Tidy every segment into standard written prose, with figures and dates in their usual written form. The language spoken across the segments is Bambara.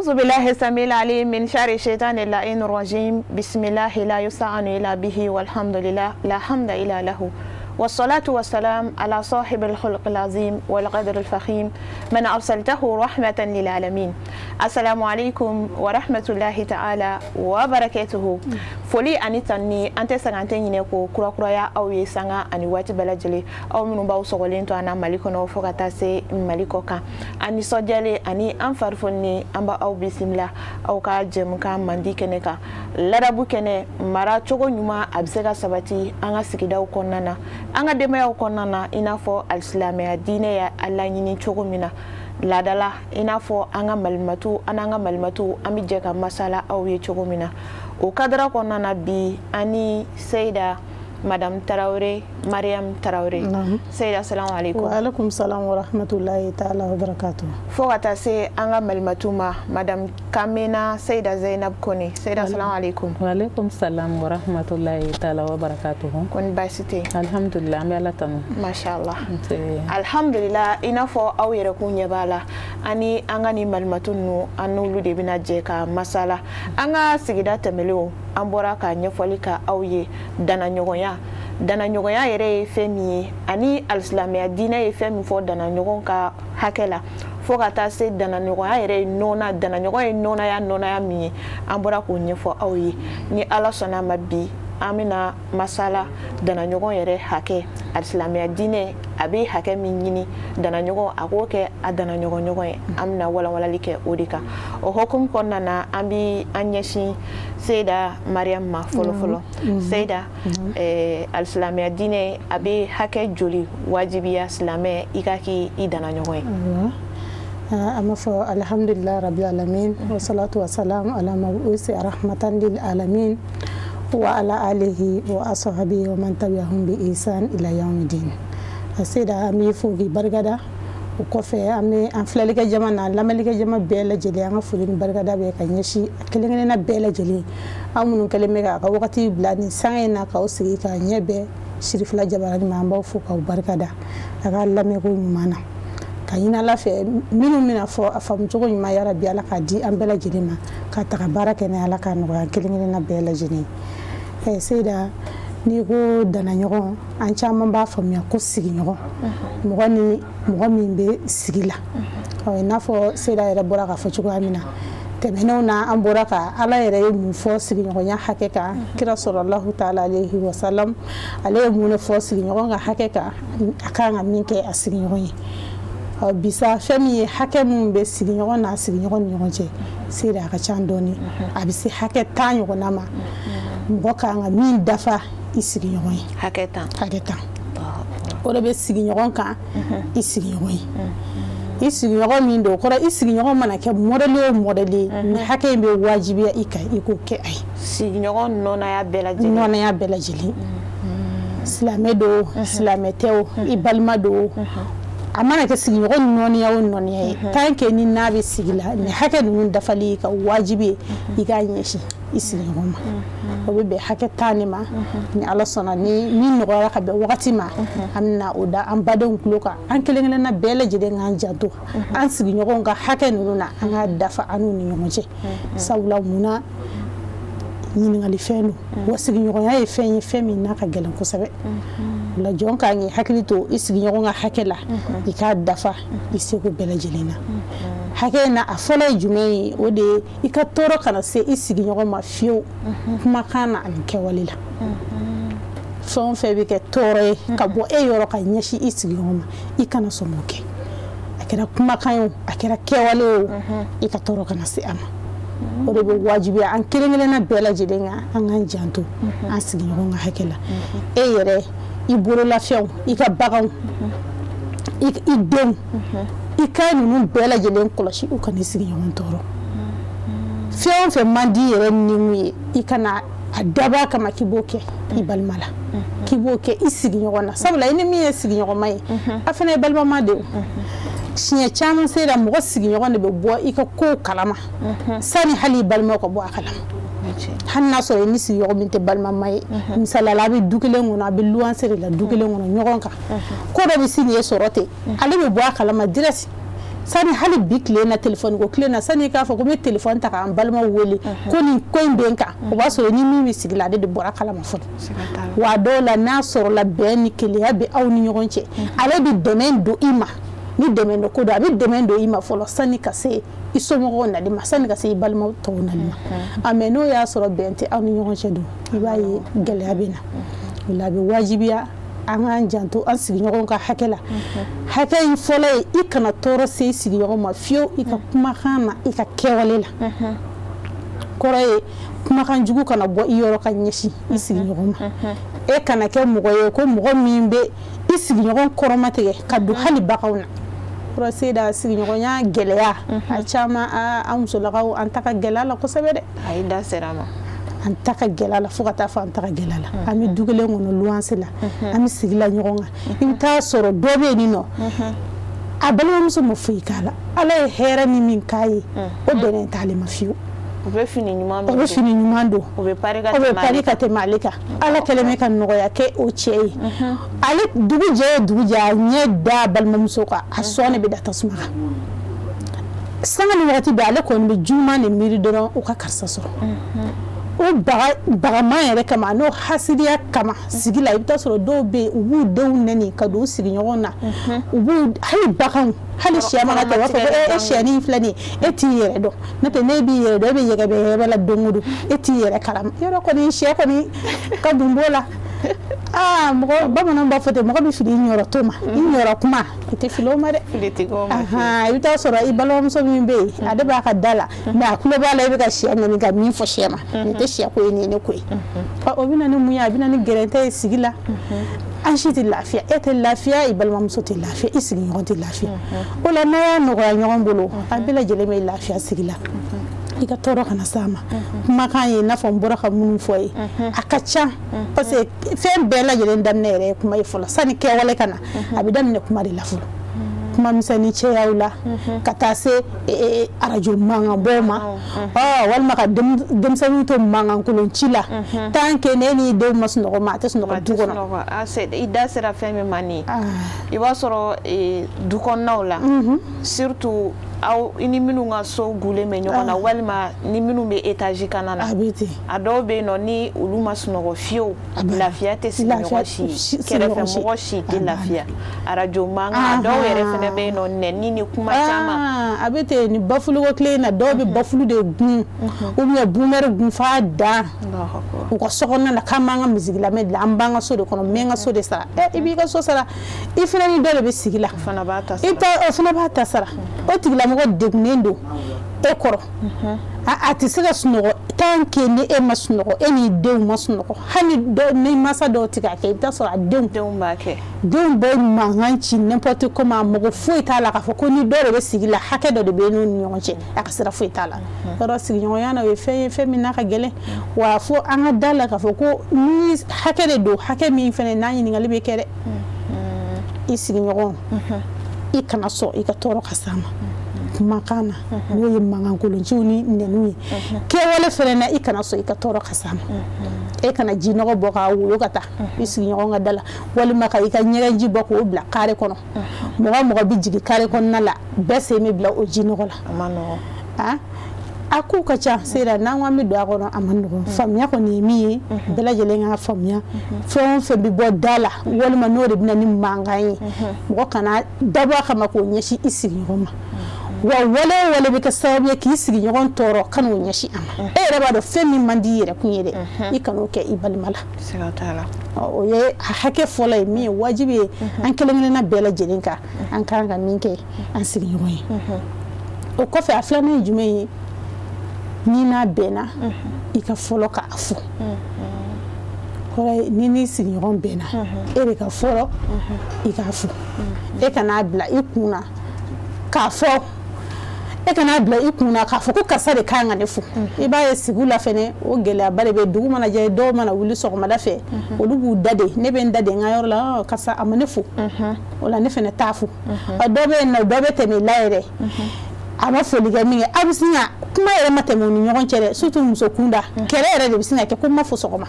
أعوذ بالله السميع العليم من شر الشيطان اللعين الرجيم. بسم الله لا يستعان إلا به والحمد لله لا حمد إلا له والصلاة والسلام على صاحب الخلق العظيم والقدر الفخيم من أرسلته رحمة للعالمين. السلام عليكم ورحمة الله تعالى وبركاته. فولي أني تاني أنت سانتين ينكو كرا كرايا أو يسانع أني واتي بلجلي أو منو باو سوغلين تو أنا مالكو فوكاتاسي مالكوكا أني سوجالي أني أنفرفوني أمبا أو بسملا أو كاجم كام مندي كنكا لرابو كنه مرا تشوغو نيما أبسكا سباتي أنا سكيداو كونانا anga demaya konana inafo alislamiya dine ya Allah nyini chogo mina ladala inafo anga malimatu amijeka masala au ye chogo mina o kadra konana bi ani Seyda Madame Traoré Mariam Traoré. Seyda assalamu alaikum. Wa alaikum salam wa rahmatullahi ta'ala wa barakatuh. Fogata se anga malimatuma Madame Kamena Seyda Zainab Kone. Seyda assalamu alaikum. Wa alaikum salam wa rahmatullahi ta'ala wa barakatuh. Kon basite. Alhamdulillah me Allah tanu. Mashallah. Alhamdulillah inafo aw yere kunye bala ani anga ni malimatunu anulu de bina jeka masala anga sigida temelo ambora ka nyefoli ka awye dana nyogoya yere femi ani alislamiya dina ye femi fo dana nyogon ka hakela fo ka ta se dana nyogoya yere nona dana nyogon ye nona ya mi ambora ko nyefo awye ni ala sona mabbi amina masala dana nyogon yere hake alislamiya dine abi hake min nyini dana nyogon akoke adana nyogon amna wala like odika o hokum konna na ambi anyeshi Seyda Mariam ma folo Seyda alislamiya dine abi hake joli wajibiya islamé ikaki idana nyogon ama fo alhamdulillah rabbil alamin wa salatu wa salam ala mabusi rahmatan lil alamin wa ala alihi wa ashabihi wa man tabi'ahum bi ihsan ila yawmiddin. Seyda ami fogi bargada o kofe ami an flalika jamana lamalika jama bela jeli an fulin bargada be kan yashi kelengene na bela jeli amunun keleme ka wakati blani sangena ka osigi ka nyebe shirifla jabarani mamba fu ka bargada aga lame ko nyumana kayina lafe mina fo afam jogo nyuma ya rabbi ala ka di an bela jeli ma ka ta baraka ne ala ka no kelengene na bela jeli. Seyda ni ko dana ɲɔgɔn an caman b'a faamuya ko sigi ɲɔgɔn mɔgɔ min bɛ sigi la i n'a fɔ Seyda yɛrɛ bɔra ka fɔ cogoya min na tɛmɛnenw na an bɔra ka ala yɛrɛ ye mun fɔ sigiɲɔgɔnya hakɛ kan kira sallallahu ta'ala alayhi wa sallam ale ye mun fɔ sigiɲɔgɔn ka hakɛ kan a kan ka min kɛ a sigiɲɔgɔn ye bisa fɛn min ye hakɛ mun bɛ sigiɲɔgɔn n'a sigiɲɔgɔn ni ɲɔgɔn cɛ Seyda a ka ca dɔɔni a bɛ se hakɛ 10 ɲɔgɔnna ma mɔgɔ kan ka min dafa i sigiɲɔgɔn ye hakɛ 10 o de bɛ sigiɲɔgɔn kan i sigiɲɔgɔn ye i sigiɲɔgɔn min don o kɔrɔ i sigiɲɔgɔn mana kɛ modèle o modèle ni hakɛ in bɛ wajibiya i kan i k'o kɛ a ye sigiɲɔgɔn nɔnaya bɛɛ lajɛlen silamɛ don silamɛ tɛ o i balima don a mana kɛ sigiɲɔgɔn nɔniya o nɔniya ye tant que ni n'a bɛ sigi la ni hakɛ ninnu dafali ka wajibi i k'a ɲɛsin i sigiɲɔgɔn ma o bɛ bɛn hakɛ 10 de ma ni ala sɔnna ni min nɔgɔyara ka bɛn wagati ma an bɛna o da an badenw tulo kan an kelen-kelenna bɛɛ lajɛlen k'an janto an sigiɲɔgɔnw ka hakɛ ninnu na an ka dafa an n'u ni ɲɔgɔn cɛ sabula munna ɲininkali fɛn don wa sigiɲɔgɔnya ye fɛn ye fɛn min n'a ka gɛlɛn kosɛbɛ la jɔn k'an ye hakili to i sigiɲɔgɔn ka hakɛ la i k'a dafa i seko bɛɛ lajɛlen na hakɛ na a fɔlɔ ye jumɛn ye o de ye i ka tɔɔrɔ kana se i sigiɲɔgɔn ma fiyewu kumakan na ani kɛwale la fɛn o fɛn bɛ kɛ tɔɔrɔ ye ka bɔ e yɔrɔ ka ɲɛsin i sigiɲɔgɔn ma i kana sɔn k'o kɛ a kɛra kumakan ye o a kɛra kɛwale o i ka tɔɔrɔ kana se a ma o de bɛ wajibiya an kelen-kelenna bɛɛ lajɛlen kan an k'an janto an sigiɲɔgɔn ka hakɛ la e yɛrɛ i bololafɛnw i ka baganw i denw i ka ninnu bɛɛ lajɛlen kɔlɔsi u kana i sigiɲɔgɔn tɔɔrɔ fɛn o fɛn man di yɛrɛ ni mun ye i kana a dabɔ a kama k'i b'o kɛ i balima la k'i b'o kɛ i sigiɲɔgɔn na sabula i ni min ye sigiɲɔgɔnma ye a fana ye balimama de ye siɲɛ caman Seyda mɔgɔ sigiɲɔgɔn de bɛ bɔ i ka kow kalama sani hali i balimaw ka bɔ a kalama hali n'a sɔrɔ i ni sigiɲɔgɔn min tɛ balimama ye misalala a bɛ du kelen kɔnɔ a bɛ luwanse de la du kelen kɔnɔ ɲɔgɔn kan ko dɔ bɛ si nin ye sɔrɔ ten ale bɛ bɔ a kalama direct sani hali bi tile na téléphone ko tile na sani k'a fɔ ko me téléphone ta k'an balima wele ko nin ko in bɛ n kan o b'a sɔrɔ ni min bɛ sigi la ale de bɔra kalama fɔlɔ wa dɔw la n'a sɔrɔla bɛn ni kelenya bɛ aw ni ɲɔgɔn cɛ ale bɛ dɛmɛ don i ma ni dɛmɛ don ko don a bɛ dɛmɛ don i ma fɔlɔ sani ka se i somɔgɔw nali ma sani ka se i balimaw tɔw nali ma a mɛ n'o y'a sɔrɔ bɛn tɛ aw ni ɲɔgɔn cɛ don i b'a ye gɛlɛya bɛ na o la a bɛ wajibiya an k'an janto an sigiɲɔgɔn ka hakɛ la hakɛ in fɔlɔ ye i kana tɔɔrɔ se i sigiɲɔgɔn ma fiyewu i ka kumakan na i ka kɛwale la kɔrɔ ye kumakan jugu kana bɔ i yɔrɔ ka ɲɛsin i sigiɲɔgɔn ma e kana kɛ mɔgɔ ye ko mɔgɔ min bɛ i sigiɲɔgɔn kɔrɔmatigɛ ka don hali baganw na kɔrɔ seda sigiɲɔgɔnya gɛlɛya a caman an musolakaw an ta ka gɛlɛya la kosɛbɛ dɛ a yi da sera ma an ta ka gɛlɛya la fo ka taa fɔ an ta ka gɛlɛya la an bɛ du kelen kɔnɔ luwanse la an bɛ sigi la ɲɔgɔn kan i bɛ taa sɔrɔ dɔ bɛ yen nɔ a balimamuso ma foyi k'a la ala ye hɛrɛ ni min k'a ye o bɛnnen t'ale ma fiyewu o bɛ fini ɲuman don o bɛ pari ka tɛmɛ ale kan ala kɛlen bɛ ka nɔgɔya kɛ o cɛ ye ale dugu jɛ o dugu jɛ a ɲɛ da balimamuso kan a sɔn de bɛ da tasuma kan sanga ni wagati bɛɛ ale kɔni bɛ juma de miiri dɔrɔn o ka karisa sɔrɔ o bagaman yɛrɛ kama n'o hasidiya kama sigi la i bɛ taa sɔrɔ dɔw bɛ yen u b'u denw nɛni ka don u sigi ɲɔgɔn na u b'u hali baganw hali sɛ mana ta u b'a fɔ ko e sɛni filɛ nin ye e t'i yɛrɛ dɔn n'o tɛ n'e b'i yɛrɛ dɔn e bɛ yɛgɛbɛ la don o don e t'i yɛrɛ kalama yɔrɔ kɔni sɛ kɔni ka dun b'o la mɔgɔ bamananw b'a fɔ ten mɔgɔ bɛ fili i ɲɔrɔ to ma i ɲɔrɔ kuma i tɛ fili o ma dɛ i bɛ taa sɔrɔ i balimamuso min bɛ yen ale b'a ka da la mɛ a tulo b'a la i bɛ ka sɛ ŋɛni ka min fɔ sɛ ma nin tɛ sɛ ko ye nin ye ne ko ye o bɛ na ni mun ye a bɛ na ni gɛrɛntɛ ye sigi la an si tɛ lafiya e tɛ lafiya i balimamuso tɛ lafiya i sigiɲɔgɔn tɛ lafiya o la n'a y'a nɔgɔya ɲɔgɔn bolo an bɛɛ lajɛlen bɛ lafiya sigi la i ka tɔɔrɔ kana s'a ma kumakan ye i n'a fɔ n bɔra ka minnu fɔ ye a ka ca parce que fɛn bɛɛ lajɛlen daminɛ yɛrɛ ye kuma ye fɔlɔ sani kɛwale ka na a bɛ daminɛ kuma de la fɔlɔ kuma misɛnnin cɛyaw la ka taa se arajo mankanbɔw ma walima ka denmisɛnninw to mankankolon ci la tant que ne n'i denw ma sunɔgɔ ma a tɛ sunɔgɔ du kɔnɔ i da sera fɛn min ma nin ye i b'a sɔrɔ du kɔnɔnaw la surtout aw i ni minnu ka so gulen bɛ ɲɔgɔn na walima ni minnu bɛ étage kana na a dɔw bɛ yen nɔ ni olu ma sunɔgɔ fiyewu lafiya tɛ sigi ɲɔgɔn si kɛrɛfɛ mɔgɔ si tɛ lafiya arajo mankan a dɔw yɛrɛ fana bɛ yen nɔ nɛni ni kuma caman a bɛ ten ni bafuluko tile in na dɔw bɛ bafulu de gun ubiyɛn bumɛri gun f'a dan u ka so kɔnɔna na k'an b'an ka misigi lamɛn dilan an b'an ka so de kɔnɔ n bɛ n ka so de sara i b'i ka so sara i fana ni dɔ de bɛ sigi la o fana b'a ta sara o tigilamɔgɔ degunnen don e kɔrɔ a tɛ se ka sunɔgɔ tant que ni e ma sunɔgɔ e n'i denw ma sunɔgɔ hali ni mansa dɔw tɛ k'a kɛ i bɛ taa sɔrɔ a denw b'a kɛ denw bɛ mankan ci n'importe comment a mɔgɔ foyi t'a la k'a fɔ ko ni dɔ de bɛ sigi la hakɛ dɔ de bɛ n'u ni ɲɔgɔn cɛ a ka sira foyi t'a la yɔrɔ sigiɲɔgɔnya na o ye fɛn ye fɛn min n'a ka gɛlɛn wa fo an ka da la k'a fɔ ko ni hakɛ de don hakɛ min fana n'a ɲininkali bɛ kɛ dɛ i sigiɲɔgɔn i kana sɔn i ka tɔɔrɔ ka s'a ma kumakan na n'o ye mankankolonciw ni nɛniw ye kɛwale fana na i kana sɔn i ka tɔɔrɔ ka s'a ma e kana jinɔgɔ bɔ k'a woyo ka taa i sigiɲɔgɔn ka da la walima ka i ka ɲɛgɛnji bɔ k'o bila kare kɔnɔ mɔgɔ mɔgɔ bɛ jigin kare kɔnɔna la bɛɛ sen bɛ bila o jinɔgɔ la a kow ka ca sera n'an ko an bɛ don a kɔnɔ a ma nɔgɔn faamuya kɔni ye min ye bɛɛ lajɛlen k'a faamuya fɛn o fɛn bɛ bɔ da la walima n'o de bɛ na ni mankan ye mɔgɔ kana dabɔ a kama k'o ɲɛsin i sigiɲɔgɔn ma wa wale o wale bɛ kɛ sababu ye k'i sigiɲɔgɔn tɔɔrɔ ka n'o ɲɛsin a ma e yɛrɛ b'a dɔn fɛn min man di i yɛrɛ kun ye dɛ i kan'o kɛ i balima la o ye a hakɛ fɔlɔ ye min ye wajibi ye an kelen-kelenna bɛɛ lajɛlen kan an kan ka min kɛ an sigiɲɔgɔn ye o kɔfɛ a filanan ye jumɛn ye ni n'a bɛnna i ka fɔlɔ k'a fɔ kɔrɔ ni n'i sigiɲɔgɔn bɛnna e de ka fɔlɔ i k'a fɔ e kan'a bila i kun na k'a fɔ e kana bila i kun na k'a fɔ ko karisa de kan ka ne fo i b'a ye sigiw la fɛnɛ o gɛlɛyaba de bɛ dugu mana jɛ dɔw mana wuli sɔgɔmada fɛ olu b'u da de ne bɛ n da de n ka yɔrɔ la karisa a ma ne fo o la ne fɛnɛ t'a fo dɔw bɛ yen nɔ dɔw bɛ tɛmɛ i la yɛrɛ a ma foli kɛ min kɛ a bɛ sin ka kuma yɛrɛ ma tɛmɛ u ni ɲɔgɔn cɛ dɛ surtout muso kunda kɛlɛ yɛrɛ de bɛ sin ka kɛ ko n ma fo sɔgɔma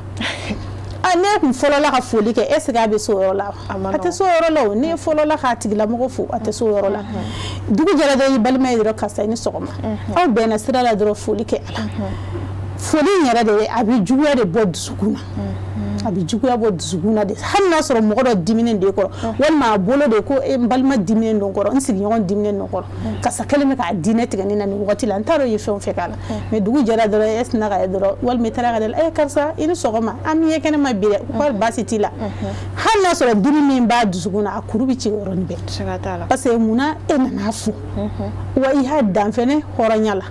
ne kun fɔlɔ la ka foli kɛ est ce que a bɛ so yɔrɔ la a tɛ so yɔrɔ la o ne fɔlɔ la k'a tigilamɔgɔ fo a tɛ so yɔrɔ la dugu jɛra dɔrɔn i balima ye dɔrɔn karisa i ni sɔgɔma aw bɛnna sira la dɔrɔn foli kɛ a la foli in yɛrɛ de a bɛ juguya de bɔ dusukun na a bɛ juguya bɔ dusukun na de hali n'a sɔrɔ mɔgɔ dɔ diminen de kɔrɔ walima a bolo de ko n balima diminen don kɔrɔ n sigiɲɔgɔn diminen don kɔrɔ karisa kelen bɛ k'a diinɛ tigɛ ne na nin wagati la n t'a dɔn i ye fɛn o fɛn k'a la mais dugu jɛra dɔrɔn e sina ka ye dɔrɔn walima i taara ka da la karisa i ni sɔgɔma an mi ye kɛnɛma bi dɛ wali baasi t'i la hali n'a sɔrɔ dimi min b'a dusukun na a kuru bɛ ci o yɔrɔnin bɛɛ parce que munna e nana fo wa i y'a dan fɛnɛ hɔrɔnya la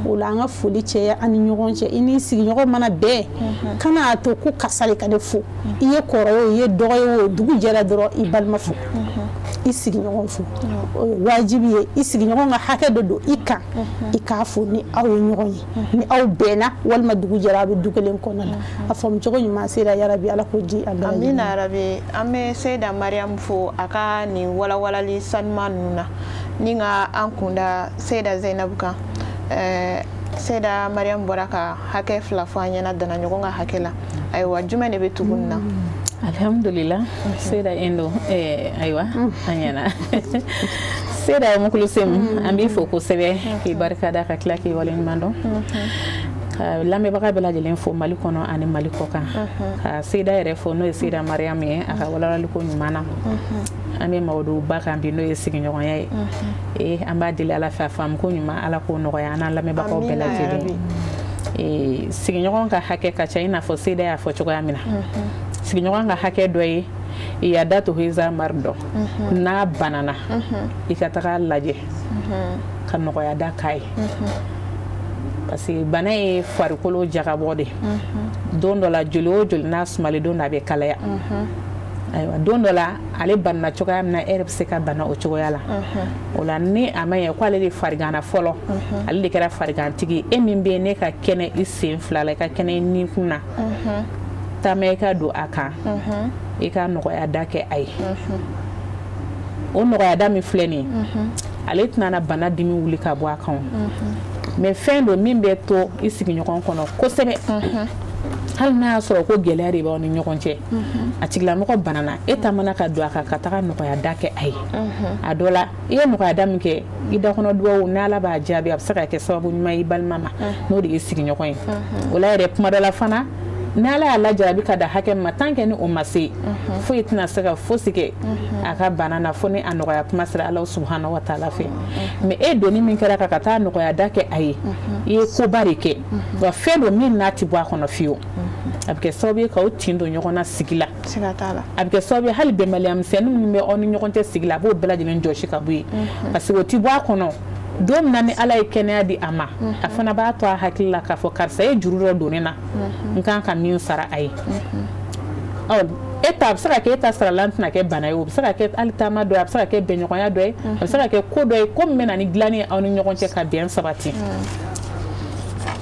o la an ka foli cɛya an ni ɲɔgɔn cɛ i ni sigiɲɔgɔn mana bɛn kana a to ko karisa de ka ne fo i ye kɔrɔ o i ye dɔgɔ ye o dugu jɛra dɔrɔn i balima fo i sigiɲɔgɔn fo o ye wajibi ye i sigiɲɔgɔn ka hakɛ dɔ don i kan i k'a fo ni aw ye ɲɔgɔn ye ni aw bɛnna walima dugu jɛra a bɛ du kelen kɔnɔna la a faamucogo ɲuman sera yarabi ala k'o di an bɛɛ lajɛlen amina yarabi an bɛ Seyida Mariam fo a ka nin walawalali sanuman ninnu na ni ka an kunda Seyida Zainabu kan Seyida Mariam bɔra ka hakɛ fila fɔ an ɲɛna dana ɲɔgɔn ka hakɛ la ayiwa jumɛn de bɛ tugun na alhamdulillah Seyida Endo ayiwa an ɲɛna Seyida Mukulusemu an b'i fo kosɛbɛ k'i barikada ka tila k'i waleɲuman dɔn ka lamɛnbaga bɛɛ lajɛlen fo Mali kɔnɔ ani Mali kɔkan ka Seyida yɛrɛ fo n'o ye Seyida Mariam ye a ka walawalaliko ɲuman na an bɛ Mawudu ba kan bi n'o ye sigiɲɔgɔnya ye an b'a deli Ala fɛ a faamuko ɲuman Ala k'o nɔgɔya an n'an lamɛnbagaw bɛɛ lajɛlen sigiɲɔgɔn ka hakɛ ka ca i n'a fɔ Seyida y'a fɔ cogoya min na sigiɲɔgɔn ka hakɛ dɔ ye i y'a da to hiza mari dɔn n'a banana i ka taga lajɛ ka nɔgɔya da k'a ye parce que bana ye farikolo jagabɔ de don dɔ la joli o joli n'a sumalen don a bɛ kalaya ayiwa don dɔ la ale banana cogoya min na e yɛrɛ bɛ se ka bana o cogoya la o la ni a ma ɲɛ ko ale de farigana fɔlɔ ale de kɛra farigantigi e min bɛ yen ne ka kɛnɛ i sen fila la i ka kɛnɛ i nikun na taama i ka don a kan i ka nɔgɔya da kɛ a ye o nɔgɔya da min filɛ nin ye ale tɛna bana dimi wuli ka bɔ a kan mais fɛn don min bɛ to i sigiɲɔgɔn kɔnɔ kosɛbɛ hali n'a y'a sɔrɔ ko gɛlɛya de b'aw ni ɲɔgɔn cɛ a tigilamɔgɔ banana e taamana ka don a kan ka taga nɔgɔya da kɛ a ye a dɔ la i ye nɔgɔya da min kɛ i dakɔnɔ dugawu ni Ala b'a jaabi a bɛ se ka kɛ sababu ɲuman ye i balima ma n'o de ye sigiɲɔgɔn ye o la yɛrɛ kuma dɔ la fana ni Ala y'a lajarabi ka da hakɛ min ma tant que ni o ma se foyi tɛna se ka fosi kɛ a ka bana na fo ni a nɔgɔya kuma sera Ala subhanahu wa taala fɛ mais e donni min kɛra ka taa nɔgɔya da kɛ a ye i ye koba de kɛ wa fɛn dɔ min n'a tɛ bɔ a kɔnɔ fiyewu a bɛ kɛ sababu ye k'aw tin don ɲɔgɔn na sigi la a bɛ kɛ sababu ye hali bɛnbaliya misɛnnin minnu bɛ aw ni ɲɔgɔn cɛ sigi la a b'o bɛɛ lajɛlen jɔsi ka bɔ yen parce que o tɛ bɔ a kɔnɔ don min na ni Ala ye kɛnɛya di a ma a fana b'a to a hakili la k'a fɔ karisa ye juru dɔ don ne na n kan ka min sara a ye e ta a bɛ se ka kɛ e ta saralan tɛna kɛ bana ye o bɛ se ka kɛ hali taama dɔ ye a bɛ se ka kɛ bɛnɲɔgɔnya dɔ ye a bɛ se ka kɛ ko dɔ ye ko min bɛ na ni dilanni ye aw ni ɲɔgɔn cɛ ka bɛn sabati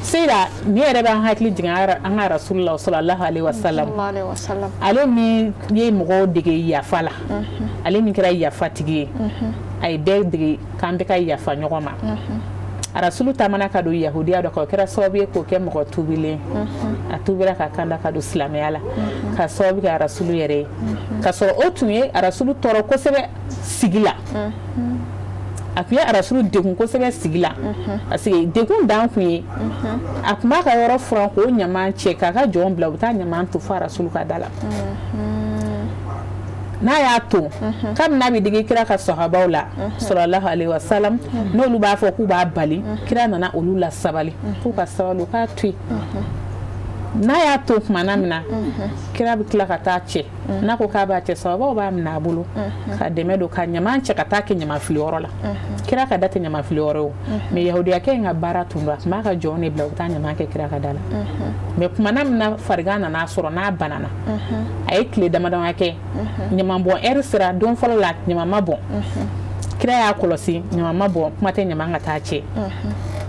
Seyida ni yɛrɛ b'an hakili jigin an ka Rasulula sallallahu alaihi wasallam ale min ye mɔgɔw dege yafa la ale min kɛra yafatigi ye a ye bɛɛ dege k'an bɛ ka yafa ɲɔgɔn ma a Rasulu taamana ka don yahudiya dɔ kan o kɛra sababu ye k'o kɛ mɔgɔ tuubilen a tuubira ka kanda ka don silamɛya la ka sababu kɛ a Rasulu yɛrɛ ye ka sɔrɔ o tun ye a Rasulu tɔɔrɔ kosɛbɛ sigi la a tun ye a Rasulu degun kosɛbɛ sigi la parce que degun dan kun ye a tun b'a ka yɔrɔ furan k'o ɲaman cɛ k'a ka jɔnw bila u bɛ taa ɲaman to fo a Rasulu ka da la n'a y'a to kabini n'a bɛ digi kira ka sahabaw la sallallahu alaihi wasallam n'olu b'a fɔ k'u b'a bali kira nana olu la sabali k'u ka sabali u k'a to yen n'a y'a to tumana min na kira bɛ tila ka taa cɛ n'a ko k'a b'a cɛ sababaw b'a minɛ a bolo ka dɛmɛ don ka ɲaman cɛ ka taa kɛ ɲamafiliyɔrɔ la kira ka da tɛ ɲamafiliyɔrɔ ye o mais yahudiyakɛ in ka baara tun don a tun b'a ka jɔnw de bila u bɛ taa ɲaman kɛ kira ka da la mais tumana min na farigan nana sɔrɔ n'a banana a ye tile damadama kɛ ɲamanbɔn heure sera don fɔlɔ la ɲaman ma bɔn kira y'a kɔlɔsi ɲaman ma bɔn kuma tɛ ɲaman ka taa cɛ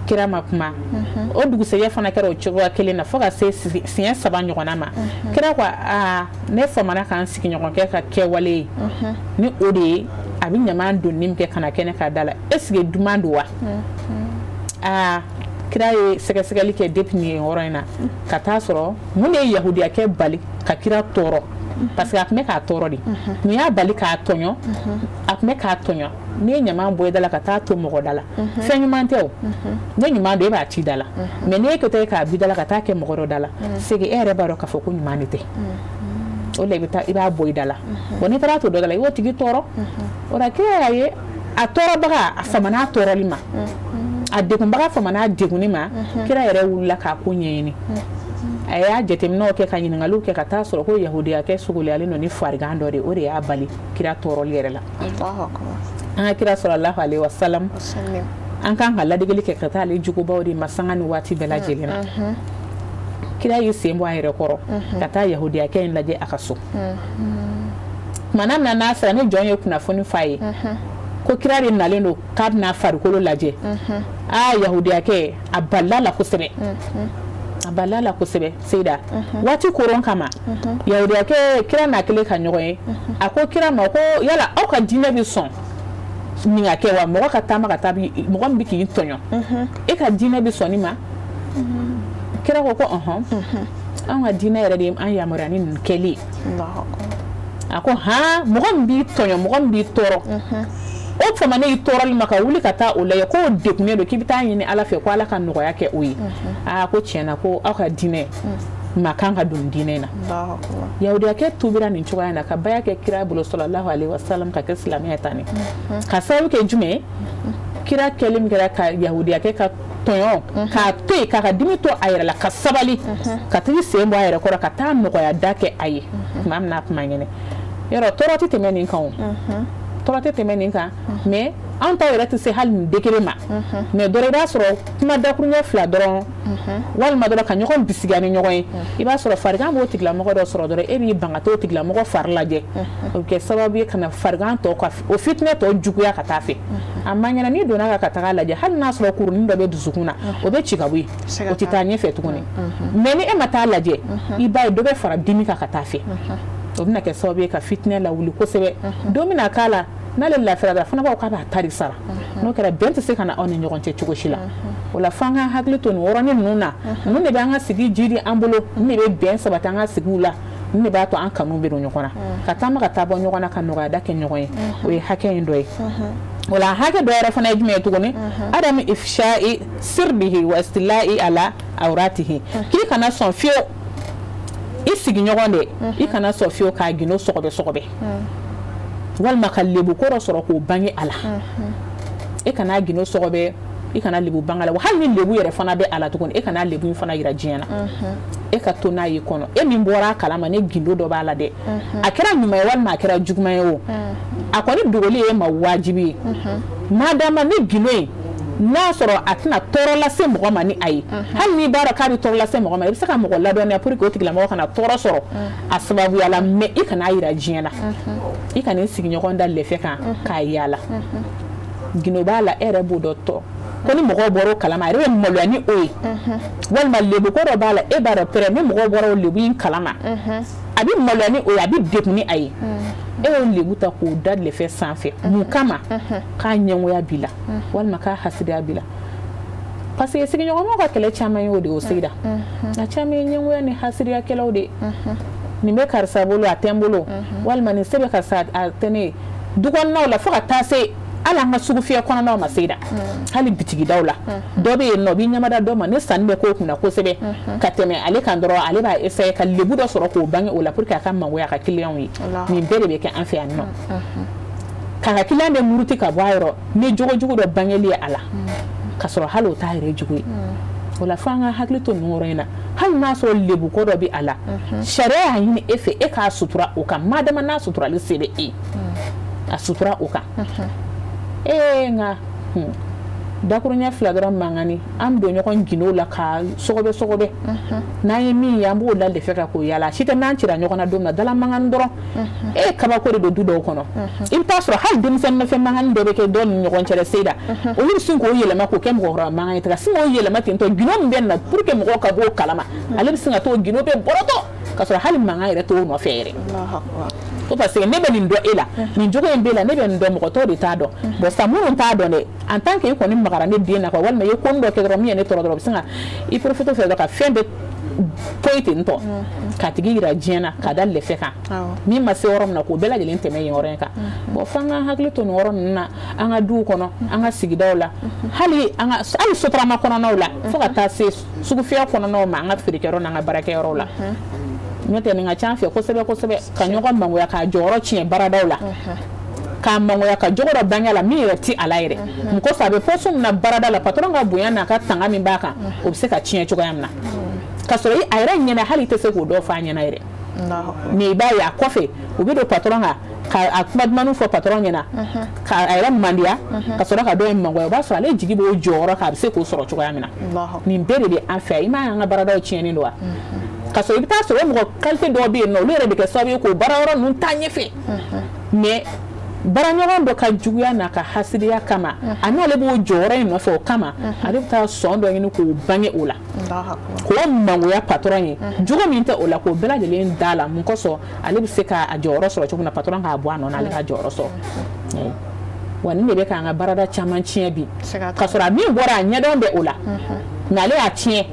kira ma kuma o dugusɛjɛ fana kɛra o cogoya kelen na fo ka se siɲɛ 3 ɲɔgɔnna ma kira ko ne famana k'an sigiɲɔgɔnkɛ ka kɛwale ye ni o de ye a bɛ ɲaman donni min kɛ kana kɛnɛ ka da la est ce que duman don wa kira ye sɛgɛsɛgɛli kɛ depuis nin yɔrɔ in na ka taa sɔrɔ mun de ye yahudiya kɛ bali ka kira tɔɔrɔ parce que a tun bɛ k'a tɔɔrɔ de mun y'a bali k'a tɔɲɔ a tun bɛ k'a tɔɲɔ ne ye ɲaman bɔ i da la ka taa to mɔgɔ da la fɛn ɲuman tɛ o ne ɲuman don e b'a ci da la mais ne ko tɛ k'a bi da la ka taa kɛ mɔgɔ dɔ da la c'est que e yɛrɛ b'a dɔn k'a fɔ ko ɲuman de tɛ o la i b'a bɔ i da la bon n'i taara to dɔ da la i b'o tigi tɔɔrɔ o la kira y'a ye a tɔɔrɔbaga a famana a tɔɔrɔli ma a degunbaga famana a degunni ma kira yɛrɛ wulila k'a ko ɲɛɲini a y'a jateminɛw kɛ ka ɲininkaliw kɛ ka taa sɔrɔ ko yahudiya kɛ suguliyalen don ni farigan dɔ de o de y'a bali kira tɔɔrɔli yɛrɛ la an ka kira sallallahu alaihi wasallam an kan ka ladegeli kɛ ka taa ale jugubaw de ma sanga ni waati bɛɛ lajɛlen na kira y'i sen bɔ a yɛrɛ kɔrɔ ka taa yahudiya kɛ in lajɛ a ka so mana na n'a sera ni jɔn ye kunnafoni fa ye ko kira de nalen don k'a bɛna farikolo lajɛ yahudiya kɛ a balila la kosɛbɛ a balila la kosɛbɛ Seyda waati koron kama yahudiya kɛ kira n'a kelen ka ɲɔgɔn ye a ko kira ma ko yala aw ka diinɛ bɛ sɔn nin ka kɛ wa mɔgɔ ka taama ka taa mɔgɔ min bɛ k'i tɔɲɔ e ka diinɛ bɛ sɔn nin ma kira ko ɔhɔn an ka diinɛ yɛrɛ de an yamaruya ni nin kɛli a ko mɔgɔ min b'i tɔɲɔ mɔgɔ min b'i tɔɔrɔ o fama ne y'i tɔɔrɔli ma ka wuli ka taa o lajɛ k'o degunnen don k'i bɛ taa ɲini Ala fɛ ko Ala ka nɔgɔya kɛ o ye ko tiɲɛna ko aw ka diinɛ ma kan ka don diinɛ in na yahudiya kɛ tubira nin cogoya in na ka baya kɛ kira bolo sallallahu alaihi wasallam ka kɛ silamɛya tan ne ka sababu kɛ jumɛn kira kɛlen min kɛra ka yahudiya kɛ ka tɔɲɔ k'a to yen k'a ka dimi to a yɛrɛ la ka sabali ka tigi sen bɔ a yɛrɛ kɔrɔ ka taa nɔgɔya da kɛ a ye tuma min na kuma ɲɛnɛ yɔrɔ tɔɔrɔ tɛ tɛmɛ nin kan o tɔɔrɔ tɛ tɛmɛ nin kan mais an ta yɛrɛ tɛ se hali nin degré ma mais dɔrɔn i b'a sɔrɔ kuma dakuruɲɛ fila dɔrɔn walima dɔrɔn ka ɲɔgɔn bisigiya ni ɲɔgɔn ye i b'a sɔrɔ farigan b'o tigilamɔgɔ dɔ sɔrɔ dɔrɔn e b'i ban ka t'o tigilamɔgɔ fari lajɛ o bɛ kɛ sababu ye ka na farigan tɔ ka o fitinɛ tɔ juguya ka taa fɛ a man ɲɛna n'i donna ka taga lajɛ hali n'a sɔrɔ kurunin dɔ bɛ dusukun na o bɛ ci ka bɔ yen o tɛ taa ɲɛfɛ tuguni mais ni e ma taa lajɛ i b'a ye dɔ bɛ fara dimi kan ka taa fɛ o bɛna kɛ sababu ye ka fitinɛ lawuli kosɛbɛ don bɛna k'a la n'ale lafiyara fana b'aw k'a b'a ta de sara n'o kɛra bɛn tɛ se ka na aw ni ɲɔgɔn cɛ cogo si la o la f'an ka hakili to nin yɔrɔnin ninnu na ninnu de bɛ an ka sigi jiri an bolo ninnu de bɛ bɛn sabati an ka sigiw la ninnu de b'a to an kanu bɛ don ɲɔgɔn na ka taama ka taa bɔ ɲɔgɔn na ka nɔgɔya da kɛ ɲɔgɔn ye o ye hakɛ in dɔ ye o la hakɛ dɔ yɛrɛ fana ye jumɛn ye tuguni adamu ifsha'i sirbihi wa istila'i ala awratihi k'i kana sɔn fiyewu i sigiɲɔgɔn de i kana sɔn fiyewu k'a gindo sɔgɔbɛ sɔgɔbɛ walima ka lebu kɔrɔ sɔrɔ k'o bange a la e kana gindo sɔgɔbɛ i kana lebu bange la wa hali ni lebu yɛrɛ fana bɛ a la tuguni e kana lebu in fana yira diɲɛ na e ka to n'a ye kɔnɔ e min bɔra a kalama ne gindo dɔ b'a la dɛ a kɛra ɲuman ye walima a kɛra juguman ye o a kɔni dogoli ye ma wajibi ye madama ne gindo in n'a sɔrɔ a tɛna tɔɔrɔ lase mɔgɔ ma ni a ye hali n'i b'a dɔn k'a bɛ tɔɔrɔ lase mɔgɔ ma i bɛ se ka mɔgɔ ladɔnniya pour que o tigilamɔgɔ kana tɔɔrɔ sɔrɔ a sababuya la mais i kana yira diɲɛ na i kana i sigiɲɔgɔn da lɛfɛ kan k'a yaala gindo b'a la e yɛrɛ b'o dɔ tɔ ko ni mɔgɔw bɔra o kalama a yɛrɛ bɛ maloya ni o ye walima lebuko dɔ b'a la e b'a dɔn pɛrɛ ni mɔgɔw bɔra o lebu in kalama a bɛ maloya ni o ye a bɛ degun ni a ye e y'o lebu ta k'o da lɛfɛ sanfɛ mun kama k'a ɲɛngoya b'i la walima k'a hasidiya b'i la parce que sigiɲɔgɔnmaw ka kɛlɛ caman ye o de ye o Seyda a caman ye ɲɛngoya ni hasidiyakɛlaw de nin bɛ karisa bolo a tɛ n bolo walima nin se bɛ karisa a tɛ ne ye du kɔnɔnaw la fo ka taa se hali an ka sugu fiyɛ kɔnɔnaw ma Seyda hali bitigidaw la dɔ bɛ yen nɔ o b'i ɲamada dɔ ma ne sanni bɛ k'o kunna kosɛbɛ ka tɛmɛ ale kan dɔrɔn ale b'a essayer ka lebu dɔ sɔrɔ k'o bange o la pour que a ka mangoya a ka clients ye nin bɛɛ de bɛ kɛ an fɛ yan nɔ k'a ka client de muruti ka bɔ a yɔrɔ ni jogojugu dɔ bangeli ye a la ka sɔrɔ hali o t'a yɛrɛ jugu ye o la fo an ka hakili to nin yɔrɔ in na hali n'a sɔrɔ lebuko dɔ bɛ a la sariya y'a ɲini e fɛ e k'a sutura o kan madama n'a suturali se bɛ e a sutura o kan nka dakuruɲɛ fila dɔrɔn mangani an don ɲɔgɔn gindo la ka sɔgɔbɛ sɔgɔbɛ n'an ye min ye an b'o la lɛfɛ ka k'o yaala si tɛ n'an cira ɲɔgɔn na don min na dala mangani dɔrɔn kabako de don du dɔw kɔnɔ i bɛ taa sɔrɔ hali denmisɛnnin nɔfɛ mangani dɔ bɛ kɛ dɔw ni ɲɔgɔn cɛ Seyda olu bɛ sin k'o yɛlɛma k'o kɛ mɔgɔkɔrɔba mankan ye ten ka sin k'o yɛlɛma ten tɔ gindo min bɛ na pour que mɔgɔw ka bɔ o kalama ale bɛ sin ka t'o gindo bɛɛ bɔrɔtɔ ka sɔrɔ hali mankan yɛrɛ t'o nɔfɛ yɛrɛ ko parce que ne bɛ nin dɔn e la nin jogo in b'e la ne bɛ nin dɔn mɔgɔ tɔw de t'a dɔn bon sa minnu t'a dɔn dɛ en tant que e kɔni magara ne den na quoi walima i ye ko dɔ kɛ dɔrɔn min ye ne tɔɔrɔ dɔrɔn o bɛ sin ka i profite fɛ dɔrɔn ka fɛn bɛɛ poyi ten tɔ ka tigi yira diɲɛ na ka da lɛfɛ kan min ma se yɔrɔ min na k'o bɛɛ lajɛlen tɛmɛ yen yɔrɔ in kan bon f'an ka hakili to nin yɔrɔ ninnu na an ka duw kɔnɔ an ka sigidaw la hali sotarama kɔnɔnaw la fo ka taa se sugufiyɛ kɔnɔnaw ma an ka feerekɛyɔrɔ n'an ka baarakɛyɔrɔw la n'o tɛ nin ka ca an fɛ kosɛbɛ kosɛbɛ ka ɲɔgɔn mangoya k'a jɔyɔrɔ tiɲɛ baaradaw la k'a mangoya ka jogo dɔ bange la min yɛrɛ ti a la yɛrɛ mun ko sa a bɛ poste min na baarada la patron ka bonya n'a ka tanga min b'a kan o bɛ se ka tiɲɛ cogoya min na ka sɔrɔ a yɛrɛ ɲɛna hali tɛ se k'o dɔ f'a ɲɛna yɛrɛ mais i b'a ye a kɔfɛ u bɛ don patron kan ka a kuma dumanw fɔ patron ɲɛna ka a yɛrɛ mandiya ka sɔrɔ ka dɔ in mangoya o b'a sɔrɔ ale jigi b'o jɔyɔrɔ kan a bɛ se k'o sɔrɔ cogoya min na nin bɛɛ de bɛ an fɛ i m'a ye an ka baaradaw tiɲɛnen don wa ka sɔrɔ i bɛ taa sɔrɔ mɔgɔ qualité dɔw bɛ yen nɔ olu yɛrɛ bɛ kɛ sababu ye k'o baara yɔrɔ ninnu taa ɲɛfɛ mais baaraɲɔgɔn dɔ ka juguya n'a ka hasidiya kama a n'ale b'o jɔyɔrɔ in nɔfɛ o kama ale bɛ taa sɔn dɔ ɲini k'o bange o la k'o mangoya patron ye jogo min tɛ o la k'o bɛɛ lajɛlen da la mun kosɔn ale bɛ se k'a jɔyɔrɔ sɔrɔ cogo min na patron k'a bɔ a nɔ na ale ka jɔyɔrɔ sɔrɔ wa nin de bɛ k'an ka baarada caman tiɲɛ bi ka sɔrɔ a min bɔra a ɲɛdɔn bɛ o la mais ale y'a tiɲɛ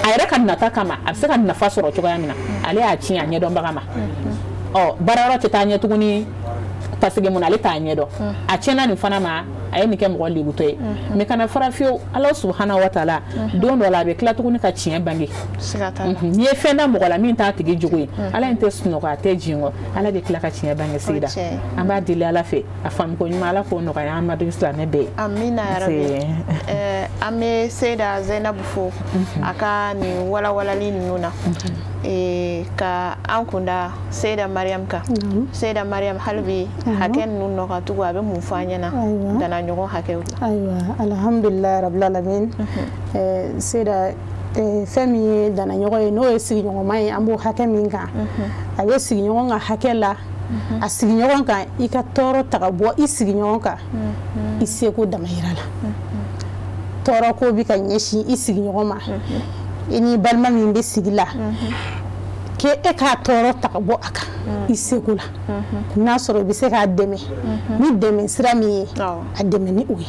a yɛrɛ ka nata kama a bɛ se ka nafa sɔrɔ cogoya min na ale y'a tiɲɛ a ɲɛdɔnbaga ma baarayɔrɔ tɛ taa ɲɛ tuguni parce que mun ale t'a ɲɛdɔn a tiɲɛna nin fana ma a ye nin kɛ mɔgɔ lebutɔ ye mais kana fara fiyewu Ala subahanahu wa taala don dɔ la a bɛ tila tuguni ka tiɲɛ bange n'i ye fɛn da mɔgɔ la min t'a tigi jogo ye Ala in tɛ sunɔgɔ a tɛ jin kɔ Ala bɛ tila ka tiɲɛ bange sigida an b'a deli Ala fɛ a faamuko ɲuman Ala k'o nɔgɔya an ma silamɛ bɛɛ ye amina yarabi an bɛ Seyda Zainabu fo a ka nin walawalali ninnu na ka an kunda Seyda Mariam kan Seyda Mariam hali bi hakɛ ninnu nɔ ka tugu a bɛ mun fɔ an ɲɛna dana ɲɔgɔn hakɛw la ayiwa alhamdulilayi rabil alamin Seyda fɛn min ye dana ɲɔgɔn ye n'o ye sigiɲɔgɔnma ye an b'o hakɛ min kan a bɛ sigiɲɔgɔn ka hakɛ la a sigiɲɔgɔn kan i ka tɔɔrɔ ta ka bɔ i sigiɲɔgɔn kan i seko damayira la tɔɔrɔ ko bɛ ka ɲɛsin i sigiɲɔgɔn ma i ni balima min bɛ sigi la k'e k'a tɔɔrɔ ta ka bɔ a kan i seko la n'a sɔrɔ i bɛ se k'a dɛmɛ ni dɛmɛ sira min ye a dɛmɛ ni o ye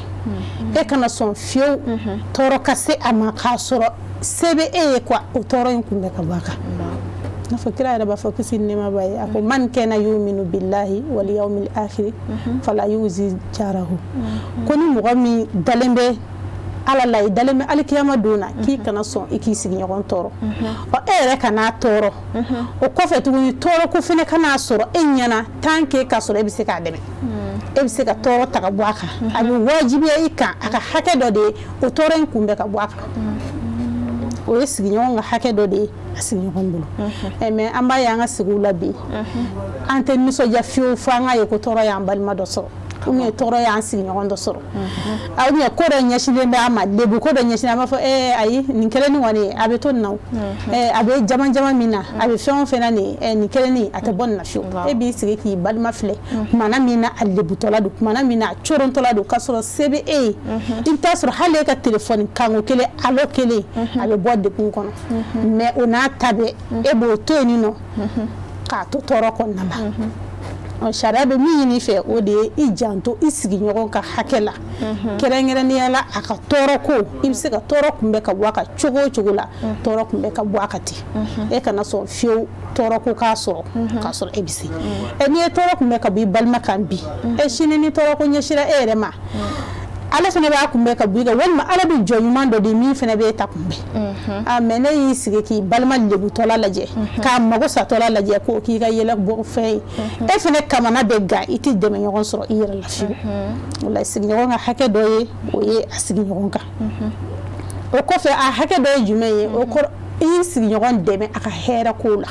e kana sɔn fiyewu tɔɔrɔ ka se a ma k'a sɔrɔ se bɛ e ye quoi o tɔɔrɔ in kun bɛ ka bɔ a kan n'a fɔ kira yɛrɛ b'a fɔ kisi ni nɛɛma b'a ye a ko man kana yuminu billahi wal yawmil akhir fala yuzi jarahu ko ni mɔgɔ min dalen bɛ Ala la i dalen bɛ alikiyama don na k'i kana sɔn i k'i sigiɲɔgɔn tɔɔrɔ e yɛrɛ kan'a tɔɔrɔ o kɔfɛ tuguni tɔɔrɔ ko fana kan'a sɔrɔ e ɲɛna tant que k'a sɔrɔ e bɛ se k'a dɛmɛ e bɛ se ka tɔɔrɔ ta ka bɔ a kan a bɛ wajibiya i kan a ka hakɛ dɔ de ye o tɔɔrɔ in kun bɛ ka bɔ a kan o ye sigiɲɔgɔn ka hakɛ dɔ de ye a sigiɲɔgɔn bolo mais an b'a ye an ka sigiw la bi an tɛ nisɔndiya fiyewu fo an ka ye ko tɔɔrɔ y'an balima dɔ sɔrɔ ou bien tɔɔrɔ y'an sigiɲɔgɔn dɔ sɔrɔ ou bien ko dɔ ɲɛsinnen bɛ a ma debu ko dɔ ɲɛsinnen a b'a fɔ ayi nin kɛlen kɔni a bɛ to nin na a bɛ jama jama min na a bɛ fɛn o fɛn na nin kɛlen a tɛ bɔ nin na fiyewu e b'i sigi k'i balima filɛ kumana min na a lebutɔla don kumana min na a corontɔla don k'a sɔrɔ se bɛ e ye i bɛ taa sɔrɔ hali e ka telefɔni kanko kelen alo kelen a bɛ bɔ degun kɔnɔ mais o n'a ta bɛɛ e b'o to yen nɔ k'a to tɔɔrɔ kɔnɔna la sariya bɛ min ɲini fɛ o de ye i janto i sigiɲɔgɔn ka hakɛ la kɛrɛnkɛrɛnnenya la a ka tɔɔrɔ ko i bɛ se ka tɔɔrɔ kunbɛ ka bɔ a kan cogo o cogo la tɔɔrɔ kunbɛ ka bɔ a kan ten e kana sɔn fiyewu tɔɔrɔ ko k'a sɔrɔ e bɛ se n'i ye tɔɔrɔ kunbɛ ka bɔ i balima kan bi sini ni tɔɔrɔ ko ɲɛsira e yɛrɛ ma Ala fana b'a kunbɛ ka bɔ i kan walima Ala bɛ jɔ ɲuman dɔ di min fana bɛ e ta kunbɛn mais ne y'i sigi k'i balima lebutɔla lajɛ k'a mago satɔla lajɛ k'o k'i ka yɛlɛ bɔ fɛn ye e fana kamana bɛ gan i tɛ dɛmɛ ɲɔgɔn sɔrɔ i yɛrɛ la fiyewu o la sigiɲɔgɔn ka hakɛ dɔ ye o ye a sigiɲɔgɔn kan o kɔfɛ a hakɛ dɔ ye jumɛn ye o kɔrɔ i y'i sigiɲɔgɔn dɛmɛ a ka hɛrɛ ko la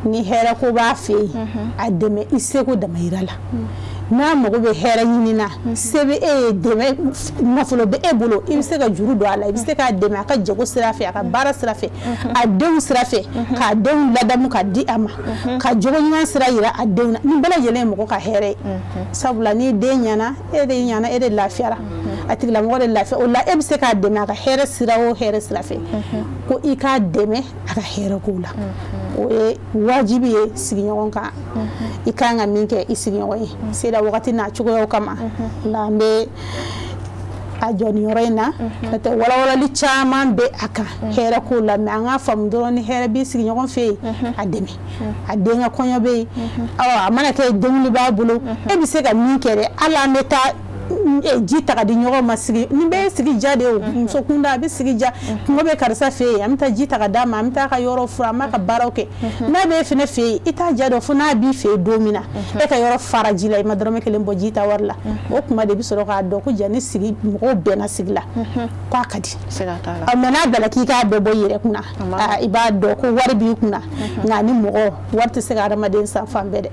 ni hɛrɛ ko b'a fɛ yen a dɛmɛ i seko damayira la n'a mago bɛ hɛrɛ ɲini na se bɛ e ye dɛmɛ nafolo bɛ e bolo i bɛ se ka juru don a la i bɛ se k'a dɛmɛ a ka jago sira fɛ a ka baara sira fɛ a denw sira fɛ k'a denw ladamu ka di a ma ka jogo ɲuman sira yira a denw na nin bɛɛ lajɛlen ye mɔgɔ ka hɛrɛ ye sabula ni den ɲɛna e de ɲɛna e de lafiyara a tigilamɔgɔ de lafiya o la e bɛ se k'a dɛmɛ a ka hɛrɛ sira o hɛrɛ sira fɛ ko i k'a dɛmɛ a ka hɛrɛ ko la o ye wajibi ye sigiɲɔgɔn kan i kan ka min kɛ i sigiɲɔgɔn ye sera wagati n'a cogoyaw kama la an bɛ a jɔ nin yɔrɔ in na n'o tɛ walawalali caman bɛ a kan hɛrɛ ko la mɛ an k'a faamu dɔrɔn ni hɛrɛ b'i sigiɲɔgɔn fɛ yen a dɛmɛ a den ka kɔɲɔ bɛ yen a mana kɛ denkundi b'a bolo e bɛ se ka min kɛ dɛ hali an bɛ taa ji ta ka di ɲɔgɔn ma sigi nin bɛɛ ye sigi ja de ye muso kunda a bɛ sigi ja kungo bɛ karisa fɛ yen an bɛ taa ji ta ka d'a ma an bɛ taa ka yɔrɔ furan an b'a ka baaraw kɛ n'a bɛ e fana fɛ yen i t'a ja dɔn fo n'a b'i fɛ yen don min na e ka yɔrɔ fara ji la i ma dɔrɔmɛ kelen bɔ ji ta wari la o kuma de bɛ sɔrɔ k'a dɔn ko ja ni sigi mɔgɔw bɛnna sigi la k'a ka di mɛ n'a bɛnna k'i k'a bɛɛ bɔ i yɛrɛ kunna i b'a dɔn ko wari b'i kunna nka ni mɔgɔ wari tɛ se ka adamaden san fan bɛɛ dɛ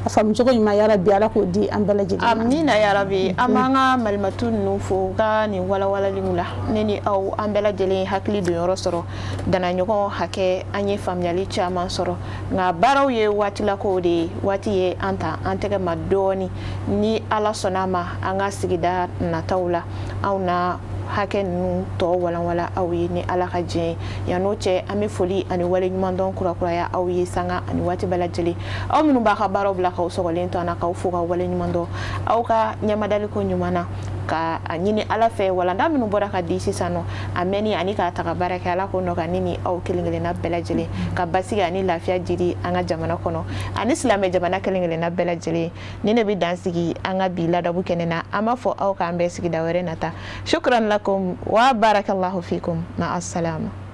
a faamu cogo ɲuman yarabi Ala k'o di an bɛɛ lajɛlen ma amina yarabi an b'an ka malimatu ninnu fo ka nin walawalaliw la ne ni aw an bɛɛ lajɛlen hakili don yɔrɔ sɔrɔ danaɲɔgɔn hakɛ an ye faamuyali caman sɔrɔ nka baaraw ye waatilakow de ye waati ye an ta an tɛgɛ ma dɔɔni ni Ala sɔnna a ma an ka sigida nataw la anw na hakɛ ninnu tɔ walanwala aw ye ni Ala ka diɲɛ yan'o cɛ an bɛ foli ani waleɲumandɔn kurakuraya aw ye sanga ani waati bɛɛ lajɛlen aw minnu b'a ka baaraw bila k'aw sɔgɔlen to an na k'aw fo ka waleɲumandɔn aw ka ɲɛmadaliko ɲuman na ka a ɲini Ala fɛ walanda minnu bɔra ka di sisan nɔ a mɛnni ani k'a ta ka baara kɛ Ala k'o nɔgɔya ne ni aw kelen-kelenna bɛɛ lajɛlen ka basigi ani lafiya jidi an ka jamana kɔnɔ ani silamɛ jamana kelen-kelenna bɛɛ lajɛlen ni ne bɛ dansigi an ka bi ladabu kɛnɛ na an b'a fɔ aw k'an bɛɛ sigida wɛrɛ nata shukran lakum wa barakallahu fikum ma assalama